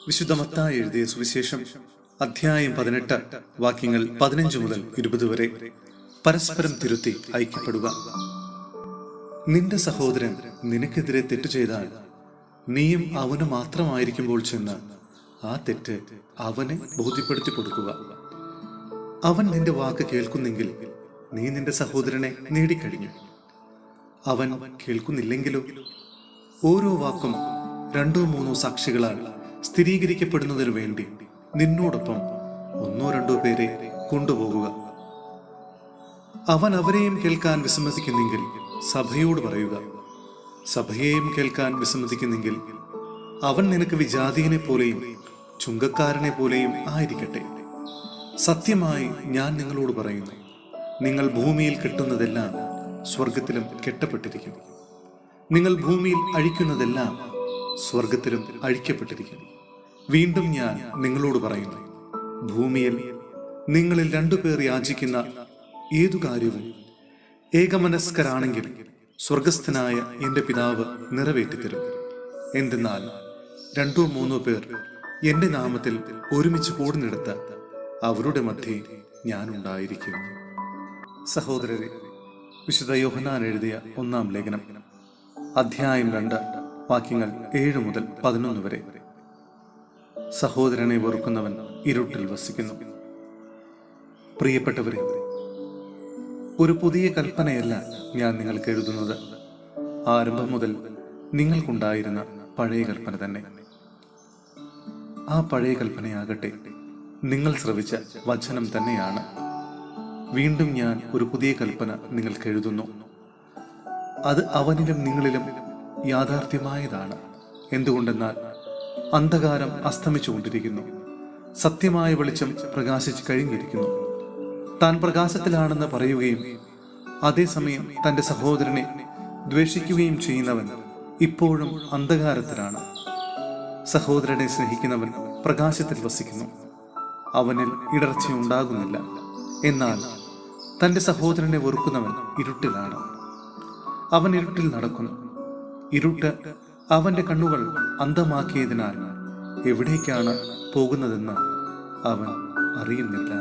വിശുദ്ധ മത്തായി എഴുതിയ സുവിശേഷം അധ്യായം 18 വാക്യങ്ങൾ 15 മുതൽ 20 വരെ. പരസ്പരം തിരുത്തി ഐക്യപ്പെടുക. നിന്റെ സഹോദരൻ നിനക്കെതിരെ തെറ്റ് ചെയ്താൽ നീയും അവന് മാത്രമായിരിക്കുമ്പോൾ ചെന്ന് ആ തെറ്റ് അവനെ ബോധ്യപ്പെടുത്തി കൊടുക്കുക. അവൻ നിന്റെ വാക്ക് കേൾക്കുന്നെങ്കിൽ നീ നിന്റെ സഹോദരനെ നേടിക്കഴിഞ്ഞു. അവൻ കേൾക്കുന്നില്ലെങ്കിലോ ഓരോ വാക്കും 2-3 സാക്ഷികളാൽ സ്ഥിരീകരിക്കപ്പെടുന്നതിനു വേണ്ടി നിന്നോടൊപ്പം 1-2 പേരെ കൊണ്ടുപോകുക. അവൻ അവരെയും കേൾക്കാൻ വിസമ്മതിക്കുന്നെങ്കിൽ സഭയോട് പറയുക. സഭയെയും കേൾക്കാൻ വിസമ്മതിക്കുന്നെങ്കിൽ അവൻ നിനക്ക് വിജാതീയനെ പോലെയും ചുങ്കക്കാരനെ പോലെയും ആയിരിക്കട്ടെ. സത്യമായി ഞാൻ നിങ്ങളോട് പറയുന്നു, നിങ്ങൾ ഭൂമിയിൽ കെട്ടുന്നതെല്ലാം സ്വർഗത്തിലും കെട്ടപ്പെട്ടിരിക്കും, നിങ്ങൾ ഭൂമിയിൽ അഴിക്കുന്നതെല്ലാം സ്വർഗത്തിലും അഴിക്കപ്പെട്ടിരിക്കും. വീണ്ടും ഞാൻ നിങ്ങളോട് പറയുന്നു, ഭൂമിയിൽ നിങ്ങളിൽ 2 പേർ യാചിക്കുന്ന ഏതു കാര്യവും ഏകമനസ്കരാണെങ്കിൽ സ്വർഗസ്ഥനായ എൻ്റെ പിതാവ് നിറവേറ്റിത്തരും. എന്തെന്നാൽ 2-3 പേർ എൻ്റെ നാമത്തിൽ ഒരുമിച്ച് കൂടുന്നിടത്ത് അവരുടെ മധ്യേ ഞാനുണ്ടായിരിക്കും. സഹോദരരെ, വിശുദ്ധ യോഹന്നാൻ എഴുതിയ 1-ാം ലേഖനം അധ്യായം 2 വാക്യങ്ങൾ 7 മുതൽ 11 വരെ. സഹോദരനെ വെറുക്കുന്നവൻ ഇരുട്ടിൽ വസിക്കുന്നു. പ്രിയപ്പെട്ടവരെ, ഒരു പുതിയ കൽപ്പനയല്ല ഞാൻ നിങ്ങൾക്ക് എഴുതുന്നത്, ആരംഭം മുതൽ നിങ്ങൾക്കുണ്ടായിരുന്ന പഴയ കൽപ്പന തന്നെ. ആ പഴയ കൽപ്പനയാകട്ടെ നിങ്ങൾ ശ്രവിച്ച വചനം തന്നെയാണ്. വീണ്ടും ഞാൻ ഒരു പുതിയ കൽപ്പന നിങ്ങൾക്ക് എഴുതുന്നു. അത് അവനിലും നിങ്ങളിലും യാഥാർത്ഥ്യമായതാണ്. എന്തുകൊണ്ടെന്നാൽ അന്ധകാരം അസ്തമിച്ചുകൊണ്ടിരിക്കുന്നു, സത്യമായ വെളിച്ചം പ്രകാശിച്ചു കഴിഞ്ഞിരിക്കുന്നു. താൻ പ്രകാശത്തിലാണെന്ന് പറയുകയും അതേസമയം തൻ്റെ സഹോദരനെ ദ്വേഷിക്കുകയും ചെയ്യുന്നവൻ ഇപ്പോഴും അന്ധകാരത്തിലാണ്. സഹോദരനെ സ്നേഹിക്കുന്നവൻ പ്രകാശത്തിൽ വസിക്കുന്നു, അവനിൽ ഇടർച്ചയുണ്ടാകുന്നില്ല. എന്നാൽ തൻ്റെ സഹോദരനെ വെറുക്കുന്നവൻ ഇരുട്ടിലാണ്, അവൻ ഇരുട്ടിൽ നടക്കുന്നു. ഇരുട്ട് അവന്റെ കണ്ണുകൾ അന്ധമാക്കിയതിനാൽ എവിടേക്കാണ് പോകുന്നതെന്ന് അവൻ അറിയുന്നില്ല.